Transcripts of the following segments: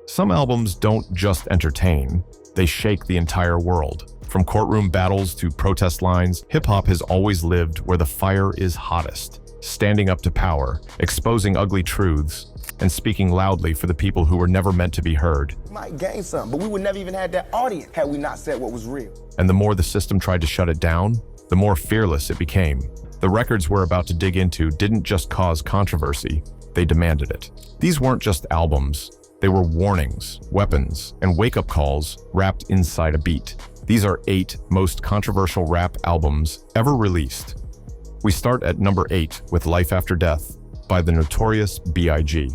Some albums don't just entertain, they shake the entire world. From courtroom battles to protest lines, hip-hop has always lived where the fire is hottest, standing up to power, exposing ugly truths, and speaking loudly for the people who were never meant to be heard. We might gain something, but we would never even had that audience had we not said what was real. And the more the system tried to shut it down, the more fearless it became. The records we're about to dig into didn't just cause controversy, they demanded it. These weren't just albums, they were warnings, weapons, and wake-up calls wrapped inside a beat. These are 8 most controversial rap albums ever released. We start at number 8 with Life After Death by the notorious B.I.G.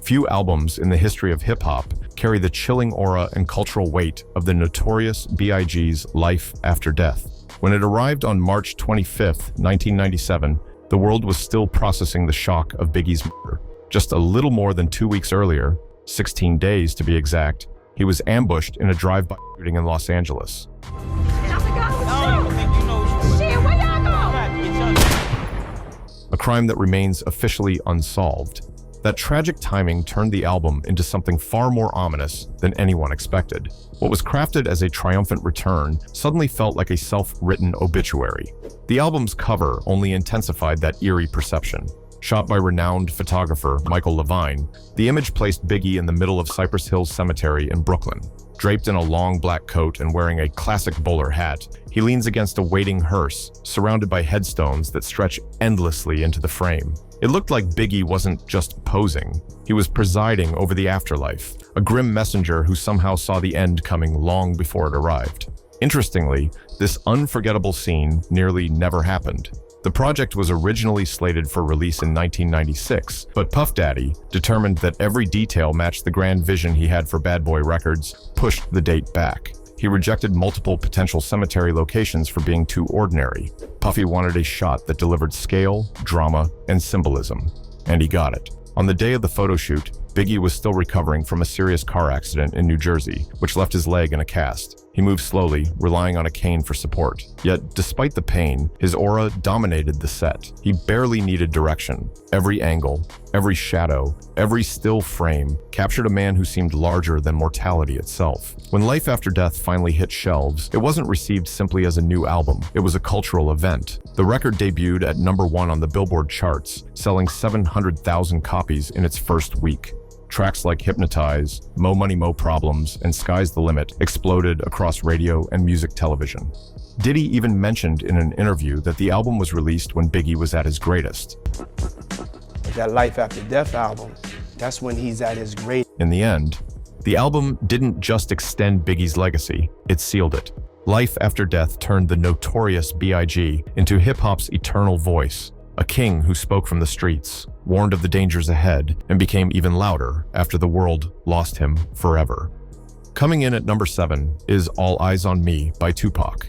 Few albums in the history of hip-hop carry the chilling aura and cultural weight of the notorious B.I.G.'s Life After Death. When it arrived on March 25, 1997, the world was still processing the shock of Biggie's murder. Just a little more than 2 weeks earlier, 16 days to be exact, he was ambushed in a drive-by shooting in Los Angeles. A crime that remains officially unsolved. That tragic timing turned the album into something far more ominous than anyone expected. What was crafted as a triumphant return suddenly felt like a self-written obituary. The album's cover only intensified that eerie perception. Shot by renowned photographer Michael Levine, the image placed Biggie in the middle of Cypress Hills Cemetery in Brooklyn. Draped in a long black coat and wearing a classic bowler hat, he leans against a waiting hearse, surrounded by headstones that stretch endlessly into the frame. It looked like Biggie wasn't just posing, he was presiding over the afterlife, a grim messenger who somehow saw the end coming long before it arrived. Interestingly, this unforgettable scene nearly never happened. The project was originally slated for release in 1996, but Puff Daddy, determined that every detail matched the grand vision he had for Bad Boy Records, pushed the date back. He rejected multiple potential cemetery locations for being too ordinary. Puffy wanted a shot that delivered scale, drama, and symbolism, and he got it. On the day of the photo shoot, Biggie was still recovering from a serious car accident in New Jersey, which left his leg in a cast. He moved slowly, relying on a cane for support. Yet, despite the pain, his aura dominated the set. He barely needed direction. Every angle, every shadow, every still frame captured a man who seemed larger than mortality itself. When Life After Death finally hit shelves, it wasn't received simply as a new album. It was a cultural event. The record debuted at number 1 on the Billboard charts, selling 700,000 copies in its first week. Tracks like Hypnotize, Mo Money Mo Problems, and Sky's the Limit exploded across radio and music television. Diddy even mentioned in an interview that the album was released when Biggie was at his greatest. That Life After Death album, that's when he's at his greatest. In the end, the album didn't just extend Biggie's legacy, it sealed it. Life After Death turned the notorious B.I.G. into hip-hop's eternal voice, a king who spoke from the streets, warned of the dangers ahead, and became even louder after the world lost him forever. Coming in at number 7 is All Eyes on Me by Tupac.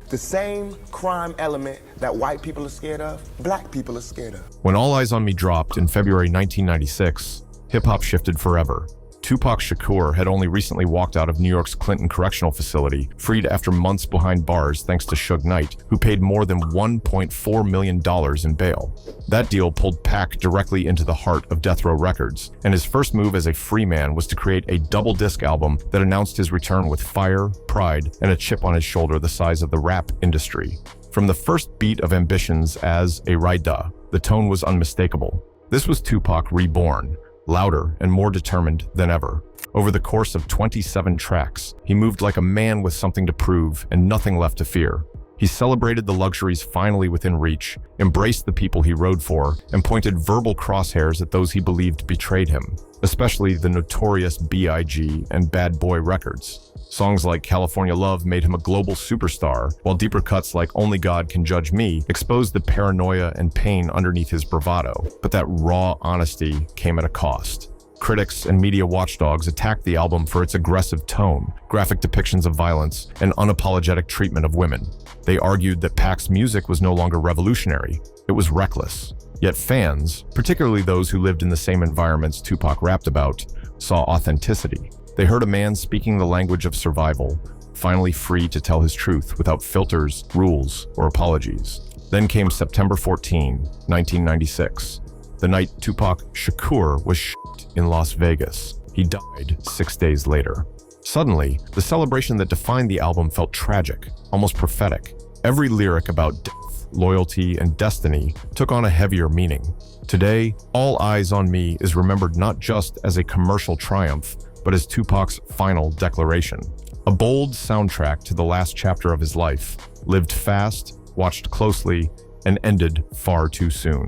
The same crime element that white people are scared of, black people are scared of. When All Eyes on Me dropped in February 1996, hip-hop shifted forever. Tupac Shakur had only recently walked out of New York's Clinton Correctional Facility, freed after months behind bars thanks to Suge Knight, who paid more than $1.4 million in bail. That deal pulled Pac directly into the heart of Death Row Records, and his first move as a free man was to create a double-disc album that announced his return with fire, pride, and a chip on his shoulder the size of the rap industry. From the first beat of Ambitions as a Raida, the tone was unmistakable. This was Tupac reborn, louder and more determined than ever. Over the course of 27 tracks, he moved like a man with something to prove and nothing left to fear. He celebrated the luxuries finally within reach, embraced the people he rode for, and pointed verbal crosshairs at those he believed betrayed him, especially the notorious B.I.G. and Bad Boy Records. Songs like California Love made him a global superstar, while deeper cuts like Only God Can Judge Me exposed the paranoia and pain underneath his bravado. But that raw honesty came at a cost. Critics and media watchdogs attacked the album for its aggressive tone, graphic depictions of violence, and unapologetic treatment of women. They argued that Pac's music was no longer revolutionary, it was reckless. Yet fans, particularly those who lived in the same environments Tupac rapped about, saw authenticity. They heard a man speaking the language of survival, finally free to tell his truth without filters, rules, or apologies. Then came September 14, 1996, the night Tupac Shakur was shot in Las Vegas. He died 6 days later. Suddenly, the celebration that defined the album felt tragic, almost prophetic. Every lyric about death, loyalty, and destiny took on a heavier meaning. Today, All Eyes on Me is remembered not just as a commercial triumph, but as Tupac's final declaration. A bold soundtrack to the last chapter of his life, lived fast, watched closely, and ended far too soon.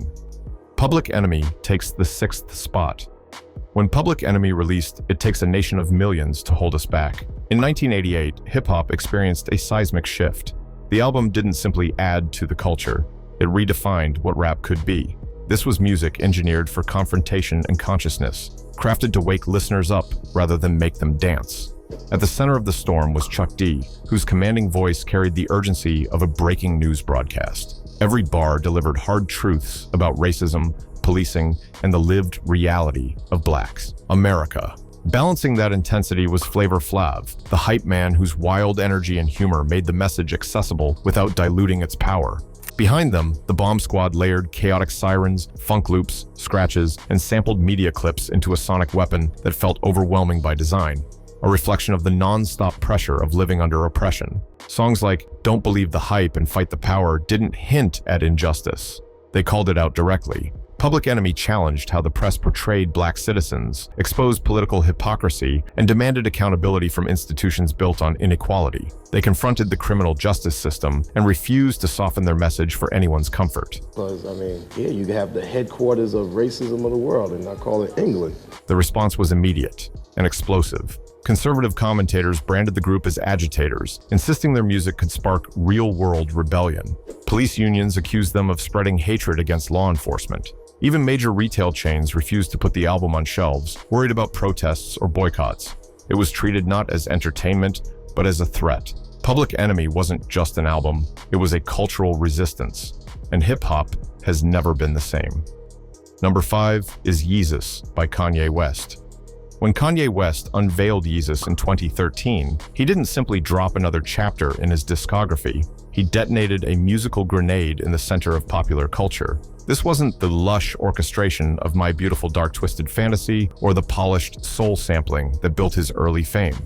Public Enemy takes the 6th spot. When Public Enemy released It Takes a Nation of Millions to Hold Us Back, in 1988, hip-hop experienced a seismic shift. The album didn't simply add to the culture, it redefined what rap could be. This was music engineered for confrontation and consciousness, crafted to wake listeners up rather than make them dance. At the center of the storm was Chuck D, whose commanding voice carried the urgency of a breaking news broadcast. Every bar delivered hard truths about racism, policing, and the lived reality of blacks. America. Balancing that intensity was Flavor Flav, the hype man whose wild energy and humor made the message accessible without diluting its power. Behind them, the Bomb Squad layered chaotic sirens, funk loops, scratches, and sampled media clips into a sonic weapon that felt overwhelming by design, a reflection of the non-stop pressure of living under oppression. Songs like Don't Believe the Hype and Fight the Power didn't hint at injustice. They called it out directly. Public Enemy challenged how the press portrayed black citizens, exposed political hypocrisy, and demanded accountability from institutions built on inequality. They confronted the criminal justice system and refused to soften their message for anyone's comfort. Because, you have the headquarters of racism of the world, and I call it England. The response was immediate and explosive. Conservative commentators branded the group as agitators, insisting their music could spark real-world rebellion. Police unions accused them of spreading hatred against law enforcement. Even major retail chains refused to put the album on shelves, worried about protests or boycotts. It was treated not as entertainment, but as a threat. Public Enemy wasn't just an album, it was a cultural resistance. And hip-hop has never been the same. Number 5 is Yeezus by Kanye West. When Kanye West unveiled Yeezus in 2013, he didn't simply drop another chapter in his discography. He detonated a musical grenade in the center of popular culture. This wasn't the lush orchestration of My Beautiful Dark Twisted Fantasy or the polished soul sampling that built his early fame.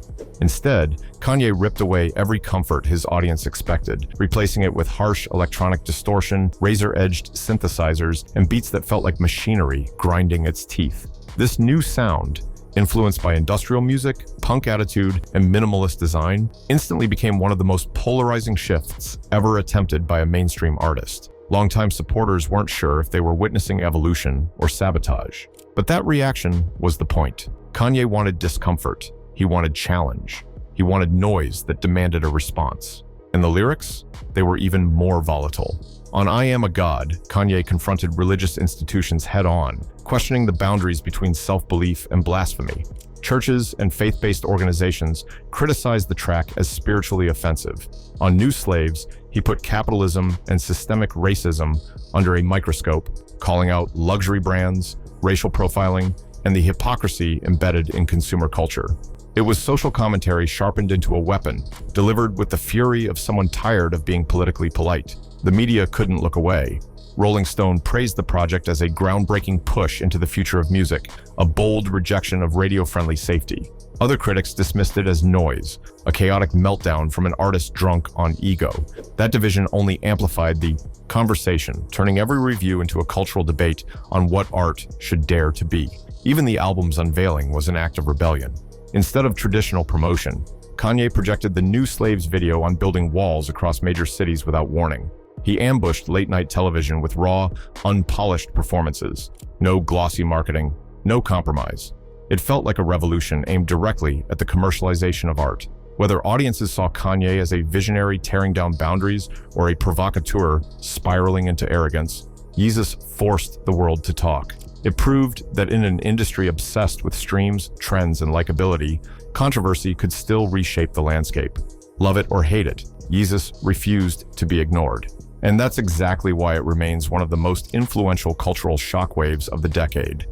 Instead, Kanye ripped away every comfort his audience expected, replacing it with harsh electronic distortion, razor-edged synthesizers, and beats that felt like machinery grinding its teeth. This new sound, influenced by industrial music, punk attitude, and minimalist design, instantly became one of the most polarizing shifts ever attempted by a mainstream artist. Longtime supporters weren't sure if they were witnessing evolution or sabotage. But that reaction was the point. Kanye wanted discomfort. He wanted challenge. He wanted noise that demanded a response. And the lyrics? They were even more volatile. On I Am a God, Kanye confronted religious institutions head-on, questioning the boundaries between self-belief and blasphemy. Churches and faith-based organizations criticized the track as spiritually offensive. On New Slaves, he put capitalism and systemic racism under a microscope, calling out luxury brands, racial profiling, and the hypocrisy embedded in consumer culture. It was social commentary sharpened into a weapon, delivered with the fury of someone tired of being politically polite. The media couldn't look away. Rolling Stone praised the project as a groundbreaking push into the future of music, a bold rejection of radio-friendly safety. Other critics dismissed it as noise, a chaotic meltdown from an artist drunk on ego. That division only amplified the conversation, turning every review into a cultural debate on what art should dare to be. Even the album's unveiling was an act of rebellion. Instead of traditional promotion, Kanye projected the New Slaves video on building walls across major cities without warning. He ambushed late-night television with raw, unpolished performances. No glossy marketing, no compromise. It felt like a revolution aimed directly at the commercialization of art. Whether audiences saw Kanye as a visionary tearing down boundaries or a provocateur spiraling into arrogance, Yeezus forced the world to talk. It proved that in an industry obsessed with streams, trends, and likability, controversy could still reshape the landscape. Love it or hate it, Yeezus refused to be ignored. And that's exactly why it remains one of the most influential cultural shockwaves of the decade.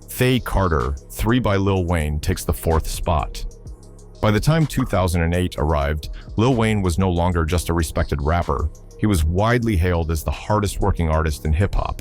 Thay Carter, 3 by Lil Wayne, takes the 4th spot. By the time 2008 arrived, Lil Wayne was no longer just a respected rapper. He was widely hailed as the hardest working artist in hip-hop.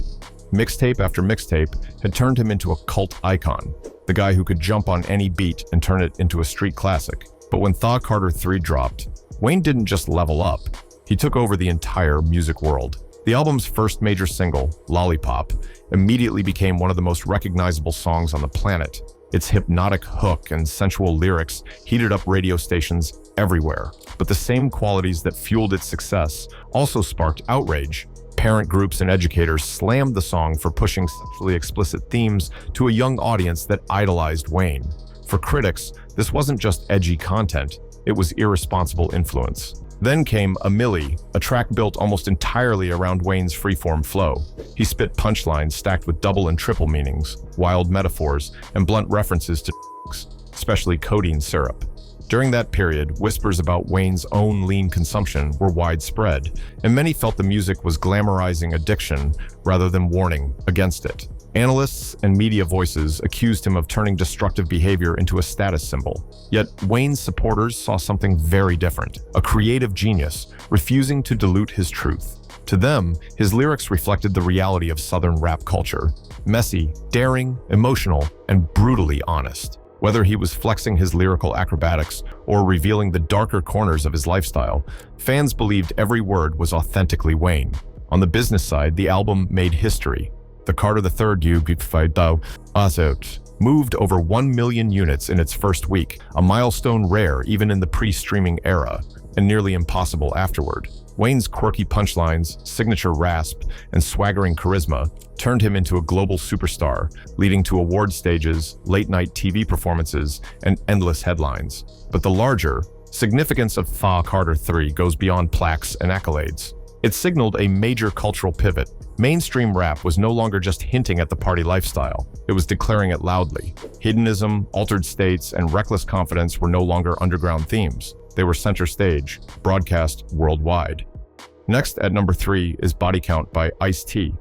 Mixtape after mixtape had turned him into a cult icon. the guy who could jump on any beat and turn it into a street classic. But when Thaw Carter 3 dropped, Wayne didn't just level up, he took over the entire music world. The album's first major single, Lollipop, immediately became one of the most recognizable songs on the planet. Its hypnotic hook and sensual lyrics heated up radio stations everywhere. But the same qualities that fueled its success also sparked outrage. Parent groups and educators slammed the song for pushing sexually explicit themes to a young audience that idolized Wayne. For critics, this wasn't just edgy content, it was irresponsible influence. Then came A Milli, a track built almost entirely around Wayne's freeform flow. He spit punchlines stacked with double and triple meanings, wild metaphors, and blunt references to especially codeine syrup. During that period, whispers about Wayne's own lean consumption were widespread, and many felt the music was glamorizing addiction rather than warning against it. Analysts and media voices accused him of turning destructive behavior into a status symbol. Yet Wayne's supporters saw something very different, a creative genius, refusing to dilute his truth. To them, his lyrics reflected the reality of Southern rap culture: messy, daring, emotional, and brutally honest. Whether he was flexing his lyrical acrobatics or revealing the darker corners of his lifestyle, fans believed every word was authentically Wayne. On the business side, the album made history. The Carter III moved over 1 million units in its first week, a milestone rare even in the pre-streaming era, and nearly impossible afterward. Wayne's quirky punchlines, signature rasp, and swaggering charisma turned him into a global superstar, leading to award stages, late-night TV performances, and endless headlines. But the larger significance of Thaw Carter 3 goes beyond plaques and accolades. It signaled a major cultural pivot. Mainstream rap was no longer just hinting at the party lifestyle. It was declaring it loudly. Hedonism, altered states, and reckless confidence were no longer underground themes. They were center stage, broadcast worldwide. Next, at number 3, is Body Count by Ice-T.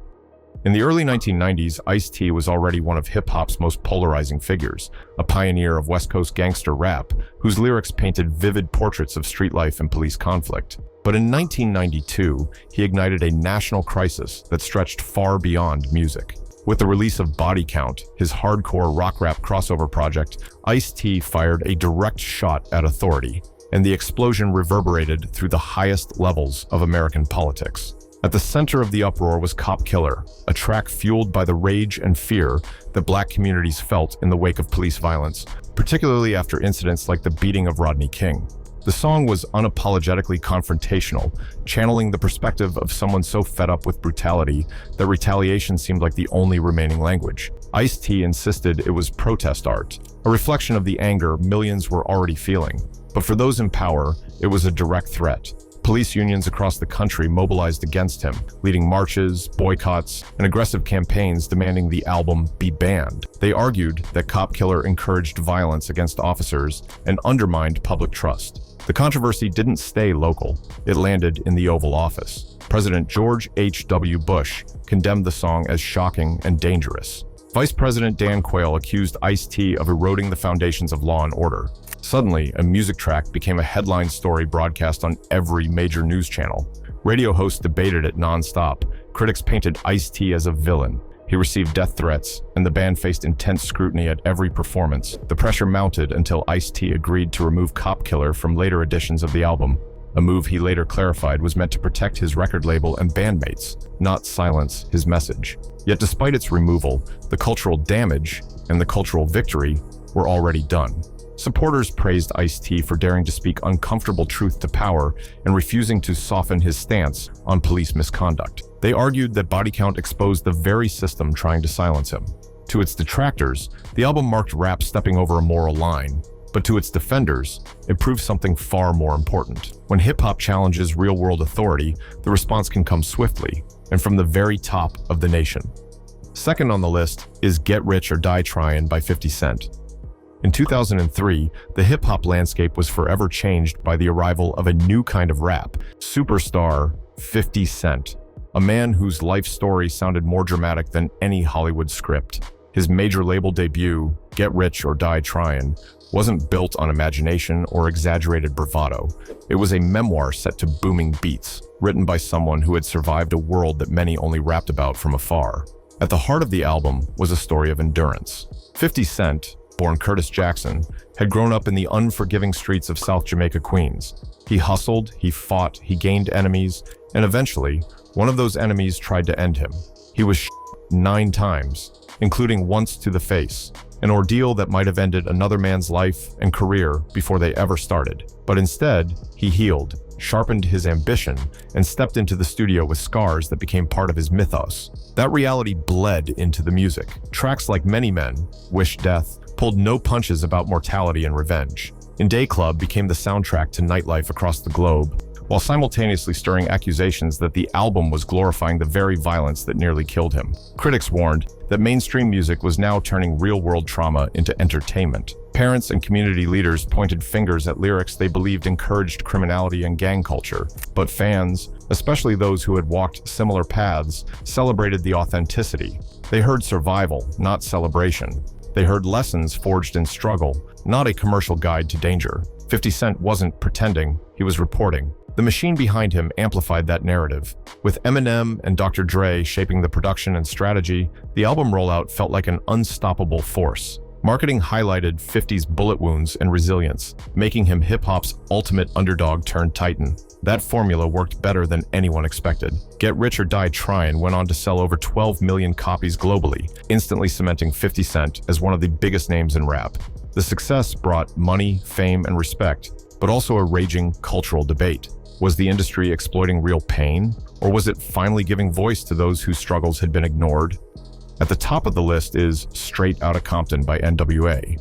In the early 1990s, Ice-T was already one of hip-hop's most polarizing figures, a pioneer of West Coast gangster rap, whose lyrics painted vivid portraits of street life and police conflict. But in 1992, he ignited a national crisis that stretched far beyond music. With the release of Body Count, his hardcore rock-rap crossover project, Ice-T fired a direct shot at authority, and the explosion reverberated through the highest levels of American politics. At the center of the uproar was Cop Killer, a track fueled by the rage and fear that Black communities felt in the wake of police violence, particularly after incidents like the beating of Rodney King. The song was unapologetically confrontational, channeling the perspective of someone so fed up with brutality that retaliation seemed like the only remaining language. Ice-T insisted it was protest art, a reflection of the anger millions were already feeling. But for those in power, it was a direct threat. Police unions across the country mobilized against him, leading marches, boycotts, and aggressive campaigns demanding the album be banned. They argued that Cop Killer encouraged violence against officers and undermined public trust. The controversy didn't stay local. It landed in the Oval Office. President George H.W. Bush condemned the song as shocking and dangerous. Vice President Dan Quayle accused Ice-T of eroding the foundations of law and order. Suddenly, a music track became a headline story broadcast on every major news channel. Radio hosts debated it nonstop. Critics painted Ice-T as a villain. He received death threats, and the band faced intense scrutiny at every performance. The pressure mounted until Ice-T agreed to remove Cop Killer from later editions of the album, a move he later clarified was meant to protect his record label and bandmates, not silence his message. Yet despite its removal, the cultural damage and the cultural victory were already done. Supporters praised Ice-T for daring to speak uncomfortable truth to power and refusing to soften his stance on police misconduct. They argued that Body Count exposed the very system trying to silence him. To its detractors, the album marked rap stepping over a moral line. But to its defenders, it proved something far more important. When hip-hop challenges real-world authority, the response can come swiftly, and from the very top of the nation. Second on the list is Get Rich or Die Tryin' by 50 Cent. In 2003, the hip-hop landscape was forever changed by the arrival of a new kind of rap, superstar 50 Cent, a man whose life story sounded more dramatic than any Hollywood script. His major label debut, Get Rich or Die Tryin', wasn't built on imagination or exaggerated bravado. It was a memoir set to booming beats, written by someone who had survived a world that many only rapped about from afar. At the heart of the album was a story of endurance. 50 Cent, born Curtis Jackson, had grown up in the unforgiving streets of South Jamaica, Queens. He hustled, he fought, he gained enemies, and eventually, one of those enemies tried to end him. He was 9 times, including once to the face, an ordeal that might have ended another man's life and career before they ever started. But instead, he healed, sharpened his ambition, and stepped into the studio with scars that became part of his mythos. That reality bled into the music. Tracks like Many Men, Wish Death, pulled no punches about mortality and revenge. In Day Club became the soundtrack to nightlife across the globe, while simultaneously stirring accusations that the album was glorifying the very violence that nearly killed him. Critics warned that mainstream music was now turning real-world trauma into entertainment. Parents and community leaders pointed fingers at lyrics they believed encouraged criminality and gang culture. But fans, especially those who had walked similar paths, celebrated the authenticity. They heard survival, not celebration. They heard lessons forged in struggle, not a commercial guide to danger. 50 Cent wasn't pretending, he was reporting. The machine behind him amplified that narrative. With Eminem and Dr. Dre shaping the production and strategy, the album rollout felt like an unstoppable force. Marketing highlighted 50's bullet wounds and resilience, making him hip-hop's ultimate underdog turned titan. That formula worked better than anyone expected. Get Rich or Die Tryin' went on to sell over 12 million copies globally, instantly cementing 50 Cent as one of the biggest names in rap. The success brought money, fame, and respect, but also a raging cultural debate. Was the industry exploiting real pain, or was it finally giving voice to those whose struggles had been ignored? At the top of the list is Straight Outta Compton by NWA.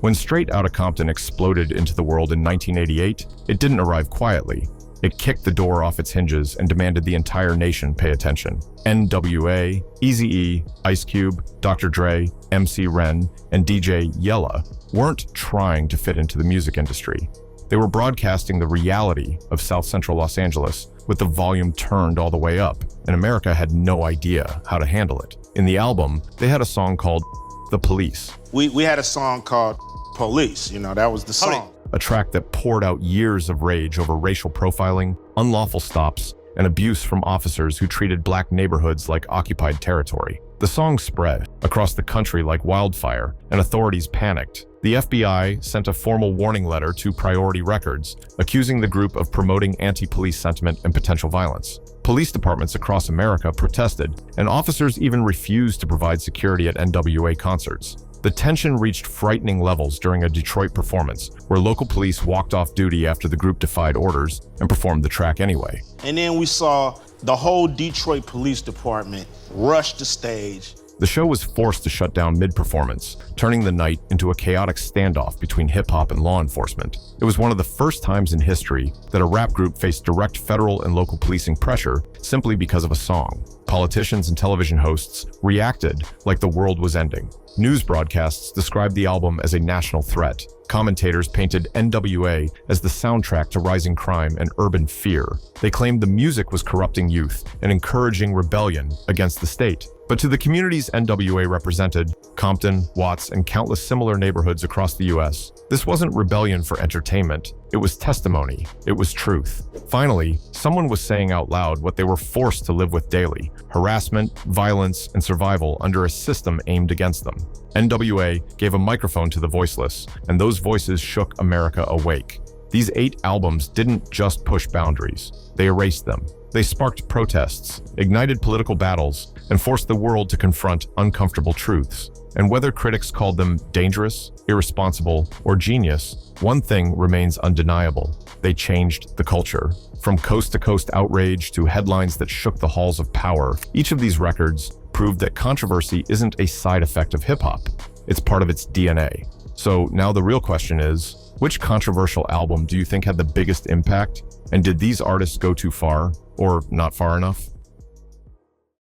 When Straight Outta Compton exploded into the world in 1988, it didn't arrive quietly. It kicked the door off its hinges and demanded the entire nation pay attention. NWA, Eazy-E, Ice Cube, Dr. Dre, MC Ren, and DJ Yella weren't trying to fit into the music industry. They were broadcasting the reality of South Central Los Angeles with the volume turned all the way up, and America had no idea how to handle it. In the album, they had a song called The Police. We had a song called Police, that was the song. A track that poured out years of rage over racial profiling, unlawful stops, and abuse from officers who treated black neighborhoods like occupied territory. The song spread across the country like wildfire, and authorities panicked. The FBI sent a formal warning letter to Priority Records, accusing the group of promoting anti-police sentiment and potential violence. Police departments across America protested, and officers even refused to provide security at NWA concerts. The tension reached frightening levels during a Detroit performance, where local police walked off duty after the group defied orders and performed the track anyway. And then we saw the whole Detroit Police Department rush the stage. The show was forced to shut down mid-performance, turning the night into a chaotic standoff between hip-hop and law enforcement. It was one of the first times in history that a rap group faced direct federal and local policing pressure simply because of a song. Politicians and television hosts reacted like the world was ending. News broadcasts described the album as a national threat. Commentators painted NWA as the soundtrack to rising crime and urban fear. They claimed the music was corrupting youth and encouraging rebellion against the state. But to the communities NWA represented, Compton, Watts, and countless similar neighborhoods across the US, this wasn't rebellion for entertainment. It was testimony. It was truth. Finally, someone was saying out loud what they were forced to live with daily: harassment, violence, and survival under a system aimed against them. NWA gave a microphone to the voiceless, and those voices shook America awake. These 8 albums didn't just push boundaries. They erased them. They sparked protests, ignited political battles, and forced the world to confront uncomfortable truths. And whether critics called them dangerous, irresponsible, or genius, one thing remains undeniable: they changed the culture. From coast-to-coast outrage to headlines that shook the halls of power, each of these records proved that controversy isn't a side effect of hip-hop. It's part of its DNA. So now the real question is, which controversial album do you think had the biggest impact? And did these artists go too far, or not far enough?